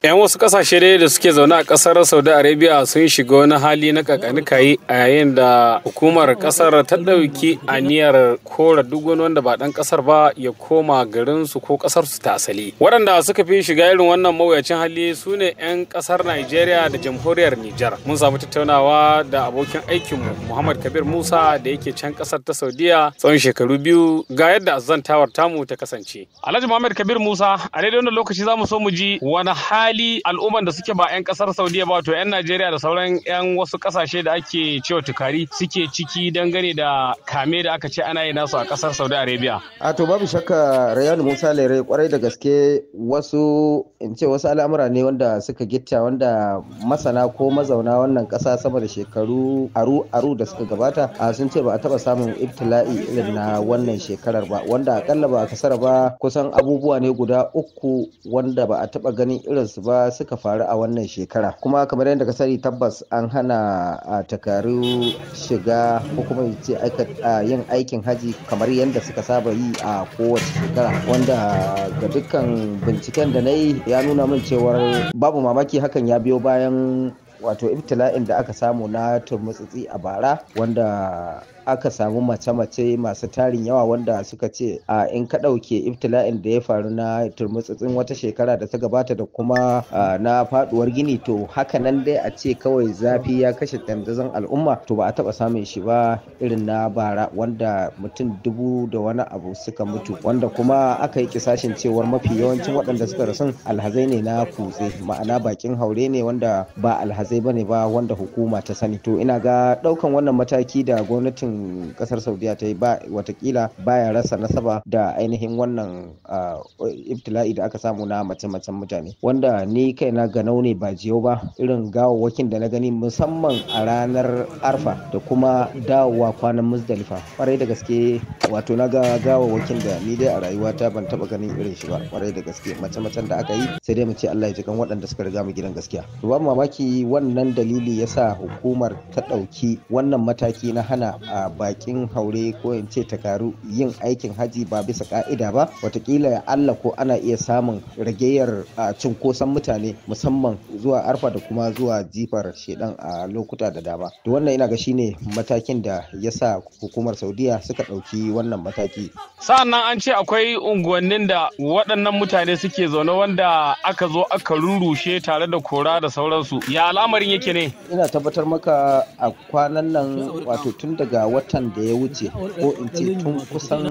'Yan wasu kasashe dai da suke zaune a kasar Saudi Arabia sun shiga wani hali na kakanikayi a yayin da hukumar kasar ta ɗauki aniyar kora duk wani wanda ba ɗan kasar ba ya koma garinsu ko kasarsu ta asali. Waɗanda suka fi shiga irin wannan mawuyacin hali su ne 'yan kasar Nigeria da jamhuriyar Nijar. Mun samu tattaunawa da abokin aikinmu Muhammad Kabir Musa da yake can kasar ta Saudiya tsawon shekaru biyu ga yadda azantawar tamu ta kasance. Alhaji Muhammad Kabir Musa, a daidai wannan lokaci za mu so mu ji wani hali al'umman da suke ba 'yan kasar Saudiya ba, to 'yan Najeriya da sauran 'yan wasu kasashe da ake cewa tukari suke ciki dangane da kame da aka ce ana yi nasu a kasar Saudi Arabia. A to babu shakka Rayanu Musa Lere, kwarai da gaske wasu al'amura ne wanda suka gitta, wanda masana ko mazauna wannan kasa sama da shekaru aru da suka gabata sun ce ba a taba samun ibtila'i irin na wannan shekarar ba, wanda akalla ba a kasar ba kusan abubuwa ne guda uku wanda ba a taba ganin irinsu ba suka faru a wannan shekara. Kuma kamar yadda ka sani, tabbas an hana takaru shiga ko kuma yin aikin haji kamar yadda suka saba yi a kowace shekara, wanda ga dukkan binciken da na yi ya nuna min cewar babu mamaki hakan ya biyo bayan wato ibtila'in da aka samu na turmutsitsi a bara, wanda aka samu mace-mace masu tarin yawa, wanda suka ce in ka ɗauke ibtila'in da ya faru na turmutsitsin wata shekara da ta gabata da kuma na faduwar gini, to haka nan dai a ce kawai zafi ya kashe dandazon al'umma, to ba a taba samun shi ba irin na bara, wanda mutum 1000 da wani abu suka mutu, wanda kuma aka yi kisashin cewar mafi yawancin waɗanda suka rasu alhazai ne na kutse, ma'ana bakin haure ne wanda ba alhazai bane ba, wanda hukuma ta sani. To ina ga ɗaukan wannan mataki da gwamnatin kasar Saudiya ta yi watakila baya rasa nasaba da ainihin wannan ibtila'i da aka samu na mace-macen mutane, wanda ni kaina ganau ne ba jiyau ba, irin gawawwakin da na gani musamman a ranar Arfa da kuma dawowa kwanan Muzdalifa. Kwarai da gaske, wato na ga gawawwakin da ni dai a rayuwata ban taba ganin irin shi ba. Kwarai da gaske, mace-macen da aka yi sai dai mu ce Allah ya ji kan waɗanda suka riga mu gidan gaskiya. To ba mamaki wannan dalili yasa hukumar ta ɗauki wannan mataki na hana bakin haure ko in ce takaru yin aikin haji ba bisa ka'ida ba. Watakila ya Allah ko ana iya samun ragayar cunkoson mutane musamman zuwa Arfa da kuma zuwa jifar shedan a lokuta da dama. To wannan ina ga shine matakin da ya sa hukumar Saudiya suka ɗauki wannan mataki. Sa'annan an ce akwai unguwannin da waɗannan mutane suke zaune wanda aka zo aka rurrushe tare da kora da sauransu. Ya al'amarin yake ne? Ina tabbatar maka a kwanan nan, wato tun daga watan da ya wuce ko in ce tun kusan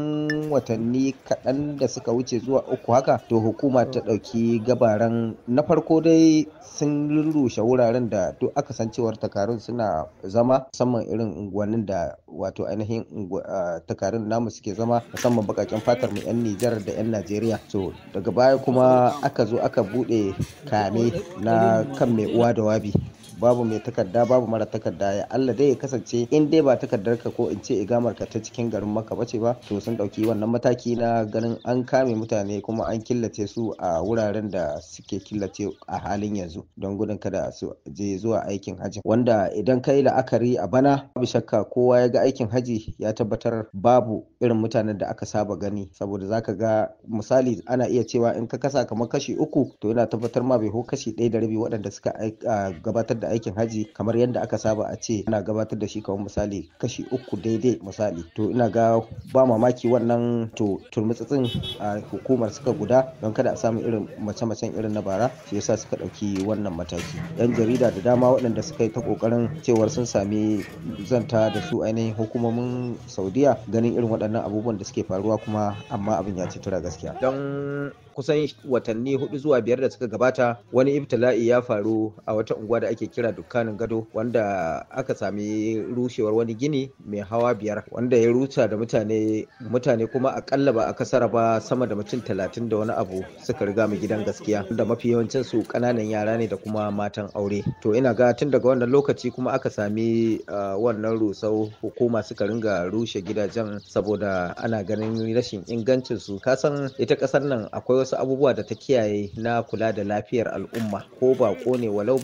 watanni kaɗan da suka wuce zuwa 3 haka, to hukuma ta ɗauki gabaran na farko dai sun rurrushe wuraren da duk aka san cewar takarun suna zama, musamman irin unguwannin da wato ainihin takarun namu suke zama, musamman bakaken fatar mu 'yan Nijar da 'yan Najeriya. So daga baya kuma aka zo aka buɗe kame na kan mai uwa da wabi, babu mai takarda babu mara takarda, ya Allah dai ya kasance in dai ba takardar ka ko in ce igamar ka ta cikin garin Makka bace ba, to sun dauki wannan mataki na ganin an kame mutane kuma an killace su a wuraren da suke killace a halin yanzu don gudun kada su je zuwa aikin haji, wanda idan kai la'akari a bana babu shakka kowa ya ga aikin haji ya tabbatar babu irin mutanen da aka saba gani, saboda zaka ga misali ana iya cewa in ka kasa kamar kashi 3, to yana tabbatar ma bai ho kashi 1.5 waɗanda suka gabatar da aikin haji kamar yadda aka saba a ce ana gabatar da shi kamar misali kashi 3 daidai misali. To ina ga ba mamaki wannan to turmutsutsin a hukumar suka guda don kada a samu irin mace-macen irin na bara, shi yasa suka ɗauki wannan mataki. Yan jarida da dama waɗanda suka yi ta ƙoƙarin cewar sun sami zanta da su ainihin hukumomin Saudiya ganin irin waɗannan abubuwan da suke faruwa, kuma amma abin ya ci tura gaskiya. Don kusan watanni 4 zuwa 5 da suka gabata wani ibtila'i ya faru a wata unguwa da ake kira Dukkanin Gado, wanda aka sami rushewar wani gini mai hawa 5 wanda ya rusa da mutane kuma akalla ba a kasara ba sama da mutum 30 da wani abu suka riga mu gidan gaskiya, da mafi yawancin su kananan yara ne da kuma matan aure. To ina ga tun daga wannan lokaci kuma aka sami wannan rusau, hukuma suka ringa rushe gidajen saboda ana ganin rashin ingancin su. Kasan ita kasar nan akwai wasu abubuwa da ta kiyaye na kula da lafiyar al'umma, ko bako ne walau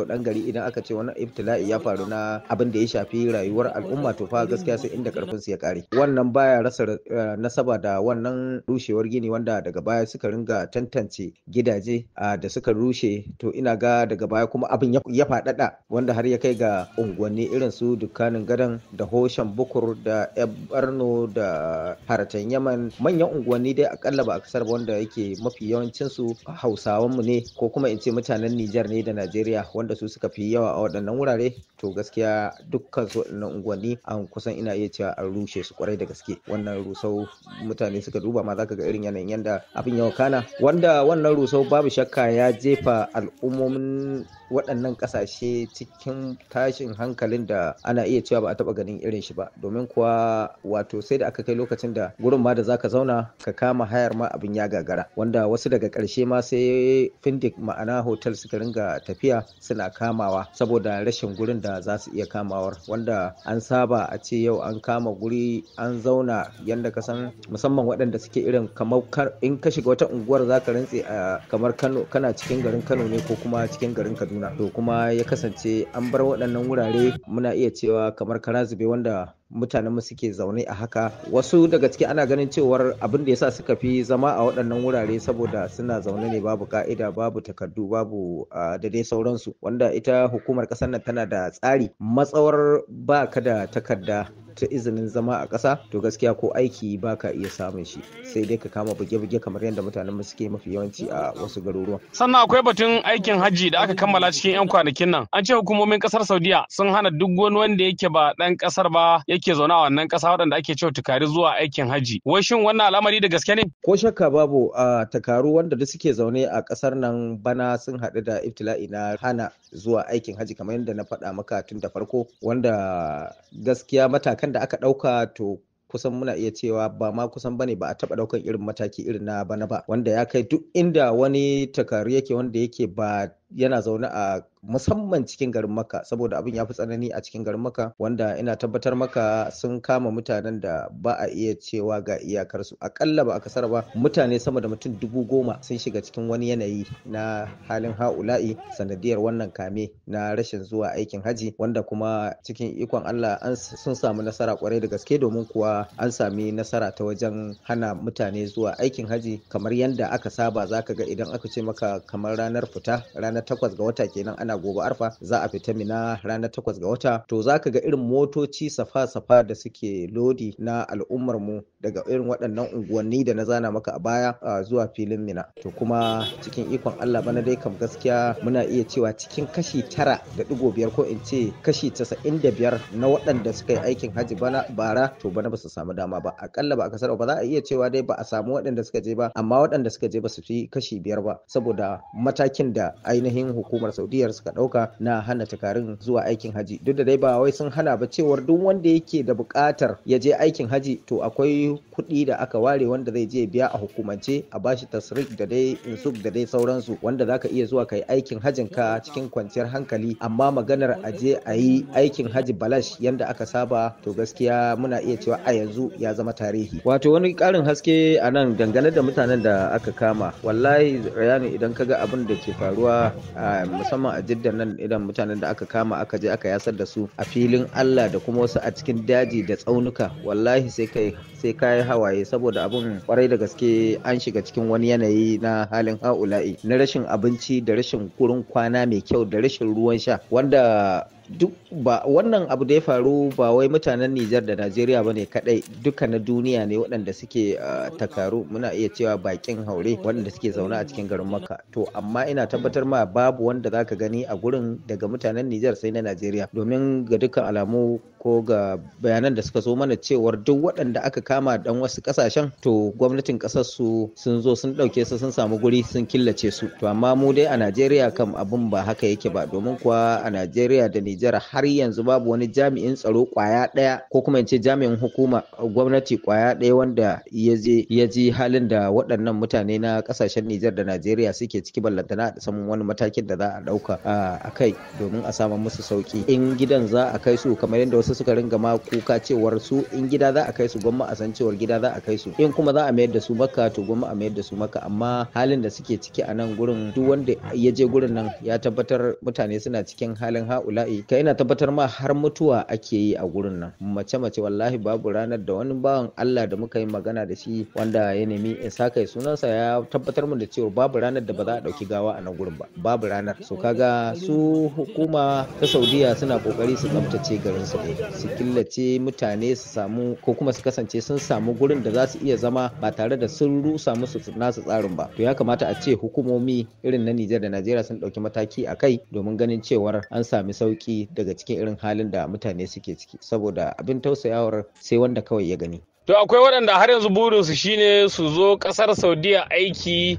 dan gari, idan aka ce wani ibtila'i ya faru na abin da ya shafi rayuwar al'umma, to fa gaskiya sai inda karfin su ya kare. Wannan baya rasa nasaba da wannan rushewar gini wanda daga baya suka ringa tantance gidaje da suka rushe, to ina ga daga baya kuma abin ya faɗaɗa wanda har ya kai ga unguwanni irin su dukkanin gadan da hoshan bukur da barno da haratan yaman, manyan unguwanni dai akalla ba a kasar ba, wanda yake mafi yawancin su hausawan mu ne, ko kuma in ce mutanen Nijar ne da Najeriya, wanda su suka fi yawa a waɗannan wurare. To gaskiya dukkan su waɗannan unguwanni an kusan ina iya cewa an rushe su kwarai da gaske. Wannan rusau mutane suka duba ma zaka ga irin yanayin yanda abin ya wakana, wanda wannan rusau babu shakka ya jefa al'ummomin waɗannan ƙasashe cikin tashin hankalin da ana iya cewa ba a taɓa ganin irin shi ba. Domin kuwa wato sai da aka kai lokacin da gurin ma da zaka zauna ka kama hayar ma abin ya gagara, wanda wasu daga ƙarshe ma sai findik ma'ana hotel suka ringa tafiya suna kamawa saboda rashin gurin da za su iya kamawar, wanda an saba a ce yau an kama guri an zauna yanda ka san, musamman waɗanda suke irin kamar in ka shiga wata unguwar zaka rantse a kamar Kano, kana cikin garin Kano ne ko kuma cikin garin Kaduna. To kuma ya kasance an bar waɗannan wurare muna iya cewa kamar kara zube, wanda mutanen mu suke zaune a haka. Wasu daga ciki ana ganin cewar abin da yasa suka fi zama a waɗannan wurare saboda suna zaune ne babu ka'ida, babu takardu, babu da dai sauransu, wanda ita hukumar ƙasar nan tana da tsari, matsawar ba ka da takarda ta izinin zama a ƙasa, to gaskiya ko aiki ba ka iya samun shi, sai dai ka kama buge-buge kamar yadda mutanen mu suke mafi yawanci a wasu garuruwan. Sannan akwai batun aikin hajji da aka kammala cikin 'yan kwanakin nan. An ce hukumomin ƙasar Saudiya sun hana duk wani wanda yake ba ɗan ƙasar ba yake zaune a wannan ƙasa waɗanda ake cewa tukari zuwa aikin hajji. Wai shin wannan al'amari da gaske ne? Ko shakka babu, takaru wanda duk suke zaune a ƙasar nan bana sun haɗu da ibtila'i na hana zuwa aikin hajji kamar yadda na faɗa maka tun da farko, wanda gaskiya matakan da aka ɗauka to kusan muna iya cewa ba ma kusan bane, ba a taɓa ɗaukan irin mataki irin na bana ba, wanda ya kai duk inda wani takaru yake wanda yake ba yana zaune a musamman cikin garin Makka, saboda abin ya fi tsanani a cikin garin Makka, wanda ina tabbatar maka sun kama mutanen da ba a iya cewa ga iyakarsu. Akalla ba a kasar ba mutane sama da mutum 10,000 sun shiga cikin wani yanayi na halin ha'ula'i sanadiyar wannan kame na rashin zuwa aikin haji, wanda kuma cikin ikon Allah sun samu nasara kwarai da gaske, domin kuwa an sami nasara ta wajen hana mutane zuwa aikin haji kamar yadda aka saba. Zaka ga idan aka ce maka kamar ranar fita, ranar 8 ga wata kenan, ana gobe arfa, za a fita Mina ranar 8 ga wata, to zaka ga irin motoci safa-safa da suke lodi na al'ummar mu daga irin waɗannan unguwanni da na zana maka a baya zuwa filin Mina. To kuma cikin ikon Allah bana dai kam gaskiya muna iya cewa cikin kashi 9.5 ko in ce kashi 95 na waɗanda suka yi aikin hajji bana bara, to bana ba su samu dama ba. Akalla ba a kasar ba za a iya cewa dai ba a samu waɗanda suka je ba, amma waɗanda suka je ba su fi kashi 5 ba, saboda matakin da ainihin hukumar Saudiyar suka dauka na hana takarun zuwa aikin haji. Duk da dai ba wai sun hana ba, cewar duk wanda yake da buƙatar ya je aikin haji to akwai kuɗi da aka ware wanda zai je biya a hukumance, a bashi tasrik da dai insuk da dai sauransu, wanda zaka iya zuwa kai aikin hajin ka cikin kwanciyar hankali. Amma maganar a je a yi aikin haji balash yanda aka saba, to gaskiya muna iya cewa a yanzu ya zama tarihi. Wato wani ƙarin haske a nan dangane da mutanen da aka kama, wallahi Rayani, idan kaga abin da ke faruwa musamman a Jidda nan, idan mutanen da aka kama aka je aka yasar da su a filin Allah da kuma wasu a cikin daji da tsaunuka, wallahi sai kai hawaye, saboda abin kwarai da gaske an shiga cikin wani yanayi na halin ha'ula'i, na rashin abinci da rashin gurin kwana mai kyau da rashin ruwan sha, wanda duk ba wannan abu da ya faru ba wai mutanen Nijar da Najeriya bane kadai, duka na duniya ne waɗanda suke takaru, muna iya cewa bakin haure waɗanda suke zaune a cikin garin Makka. To amma ina tabbatar ma babu wanda zaka gani a gurin daga mutanen Nijar sai na Najeriya, domin ga dukkan alamu ko ga bayanan da suka zo mana cewar duk waɗanda aka kama dan wasu ƙasashen, to gwamnatin ƙasar su sun zo sun ɗauke su sun samu guri sun killace su. To amma mu dai a Najeriya kam abun ba haka yake ba, domin kuwa a Najeriya da Nijar har yanzu babu wani jami'in tsaro kwaya ɗaya, ko kuma in ce jami'in hukuma gwamnati kwaya ɗaya wanda ya ji halin da waɗannan mutane na ƙasashen Nijar da Najeriya suke ciki, ballantana da samun wani matakin da za a ɗauka a kai domin a samu musu sauki. In gidan za a kai su kamar yadda wasu suka ringa ma kuka cewar su in gida za a kai su gwamma a san cewar gida za a kai su, in kuma za a mayar da su Makka to gwamma a mayar da su Makka. Amma halin da suke ciki a nan gurin, duk wanda ya je gurin nan ya tabbatar mutane suna cikin halin ha'ula'i. Kai ina tabbatar ma har mutuwa ake yi a gurin nan, mace wallahi babu ranar da wani bawan Allah da muka yi magana da shi wanda ya nemi in saka sunansa ya tabbatar min da cewa babu ranar da ba za a dauki gawa a nan gurin ba, babu ranar. So kaga su hukuma ta Saudiya suna kokari su tsaftace garin su, su killace mutane su samu ko kuma su kasance sun samu gurin da za su iya zama ba tare da sun rusa musu nasu tsarin ba. To ya kamata a ce hukumomi irin na Nijar da Najeriya sun dauki mataki a kai domin ganin cewar an sami sauki daga cikin irin halin da mutane suke ciki, saboda abin tausayawar sai wanda kawai ya gani. To akwai waɗanda har yanzu burinsu shine su zo ƙasar Saudiya aiki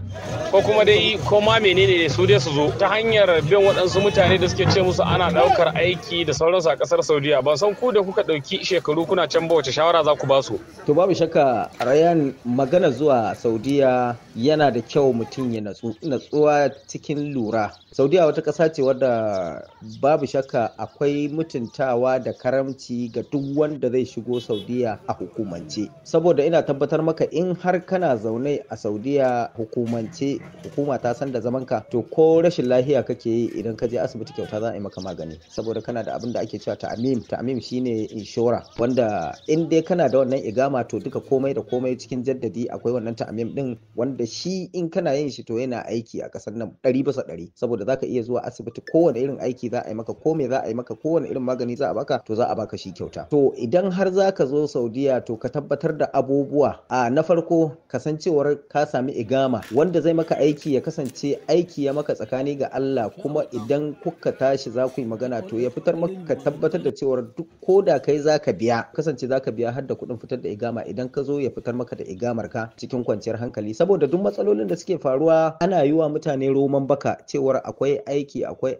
ko kuma dai ko ma menene ne su dai su zo ta hanyar bin waɗansu mutane da suke ce musu ana ɗaukar aiki da sauransu a ƙasar Saudiya. Ban san ku da kuka ɗauki shekaru kuna can ba wace shawara za ku ba su? To babu shakka Rayan, magana zuwa Saudiya yana da kyau mutum ya natsuwa cikin lura. Saudiya wata ƙasa ce wadda babu shakka akwai mutuntawa da karamci ga duk wanda zai shigo Saudiya a hukumance. Saboda ina tabbatar maka in har kana zaune a Saudiya hukumance, hukuma ta san da zamanka, to ko rashin lafiya kake yi idan ka je asibiti kyauta za a yi maka magani, saboda kana da abin da ake cewa ta'amim shine inshora, wanda in dai kana da wannan igama to duka komai da komai cikin jaddadi akwai wannan ta'amim din, wanda shi in kana yin shi to yana aiki a kasar nan 100%, saboda zaka iya zuwa asibiti kowane irin aiki za a yi maka, ko me za a yi maka, kowane irin magani za a baka to za a baka shi kyauta. To idan har zaka zo Saudiya to ka tabbatar da abubuwa. Na farko kasancewar ka sami igama wanda zai maka aiki ya kasance aiki ya maka tsakani ga Allah, kuma idan kuka tashi za ku yi magana to ya fitar maka, tabbatar da cewar duk ko da kai zaka biya, kasance zaka biya har da kuɗin fitar da igama, idan ka zo ya fitar maka da igamar ka cikin kwanciyar hankali. Saboda duk matsalolin da suke faruwa ana yi wa mutane roman baka cewar akwai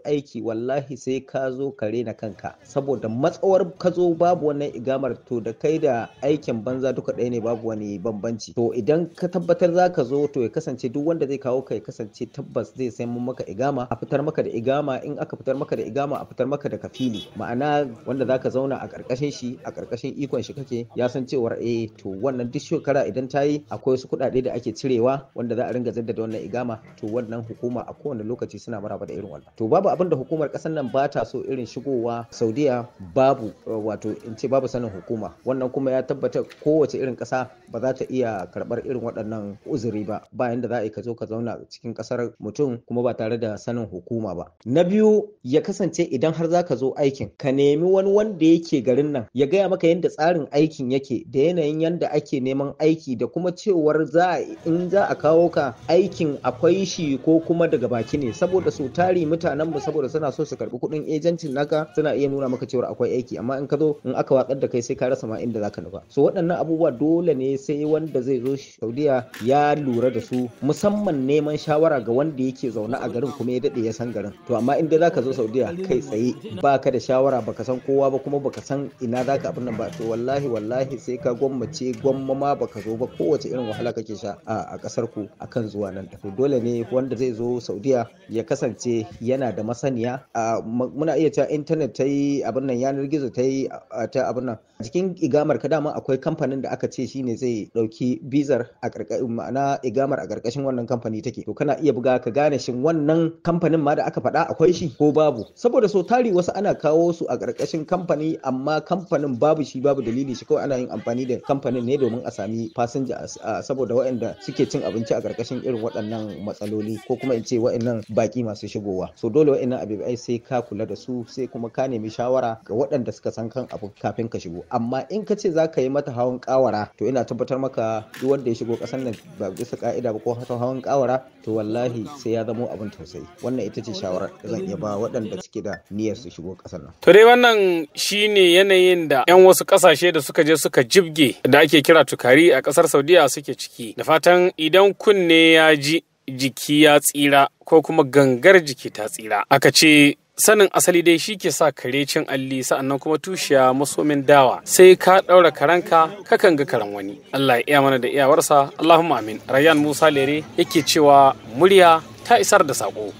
aiki, wallahi sai ka zo ka rena kanka, saboda matsawar ka zo babu wannan igamar to da kai da aikin banza duka ɗaya ne, babu wani bambanci. To idan ka tabbatar za ka zo to ya kasance duk wanda zai kawo ka ya kasance tabbas zai sai mun maka igama, a fitar maka da igama, in aka fitar maka da igama a fitar maka da kafili, ma'ana wanda za ka zauna a ƙarƙashin shi, a ƙarƙashin ikon shi kake, ya san cewar to wannan duk shekara idan ta yi akwai wasu kuɗaɗe da ake cirewa wanda za a ringa jaddada wannan igama, to wannan hukuma a kowane lokaci suna maraba da irin wannan. To babu abin da hukumar ƙasar nan ba ta so irin shigowa Saudiya babu, wato in ce babu sanin hukuma. Wannan kuma ya tabbata kowace irin ƙasa ba za ta iya karɓar irin waɗannan uzuri ba, bayan da za a yi ka zo ka zauna cikin ƙasar mutum kuma ba tare da sanin hukuma ba. Na biyu, ya kasance idan har za ka zo aikin ka nemi wani wanda yake garin nan ya gaya maka yadda tsarin aikin yake da yanayin yadda ake neman aiki, da kuma cewar in za a kawo ka aikin akwai shi ko kuma daga baki ne, saboda su tari mutanen mu saboda suna so su karɓi kuɗin ejentin naka suna iya nuna maka cewar akwai aiki, amma in ka zo in aka watsar da kai sai ka rasa ma inda za ka nufa. So waɗannan abubuwa dole ne sai wanda zai zo Saudiya ya lura da su, musamman neman shawara ga wanda yake zaune a garin kuma ya daɗe ya san garin. To amma in dai zaka zo Saudiya kai tsaye baka da shawara, baka san kowa ba, kuma baka san ina zaka abin nan ba, to wallahi sai ka gwamma ma baka zo ba, kowace irin wahala kake sha a kasar ku akan zuwa nan. To dole ne wanda zai zo Saudiya ya kasance yana da masaniya. Muna iya cewa internet ta yi abin nan, yanar gizo ta yi ta abin nan, cikin igamar ka dama akwai kamfanin da aka ce shine zai dauki bizar a karkashin, ma'ana igamar a karkashin wannan kamfani take. To kana iya buga ka gane shin wannan kamfanin ma da aka faɗa akwai shi ko babu, saboda so tari wasu ana kawo su a karkashin kamfani amma kamfanin babu shi, babu dalili shi, kawai ana yin amfani da kamfanin ne domin a sami fasinja, saboda waɗanda suke cin abinci a karkashin irin waɗannan matsaloli, ko kuma in ce waɗannan baki masu shigowa. So dole waɗannan abubuwa sai ka kula da su, sai kuma ka nemi shawara ga waɗanda suka san kan abu kafin ka shigo. Amma in ka ce za ka yi mata hawan kawara, to ina tabbatar maka duk wanda ya shigo ƙasar nan ba bisa ka'ida ba ko hawan kawara, to wallahi sai ya zamo abin tausayi. Wannan ita ce shawarar da zan iya ba waɗanda suke da niyyar su shigo ƙasar nan. To dai wannan shine yanayin da 'yan wasu ƙasashe da suka je suka jibge da ake kira tukari a ƙasar Saudiya suke ciki. Da fatan idan kunne ya ji jiki ya tsira, ko kuma gangar jiki ta tsira. Aka ce sanin asali dai shi ke sa kare cin alli, sa'annan kuma tushiya masomin dawa. Sai ka ɗaura karanka kakan ga karan wani. Allah ya iya mana da iyawarsa. Allahumma amin. Rayyan Musa Lere yake cewa murya ta isar da saƙo.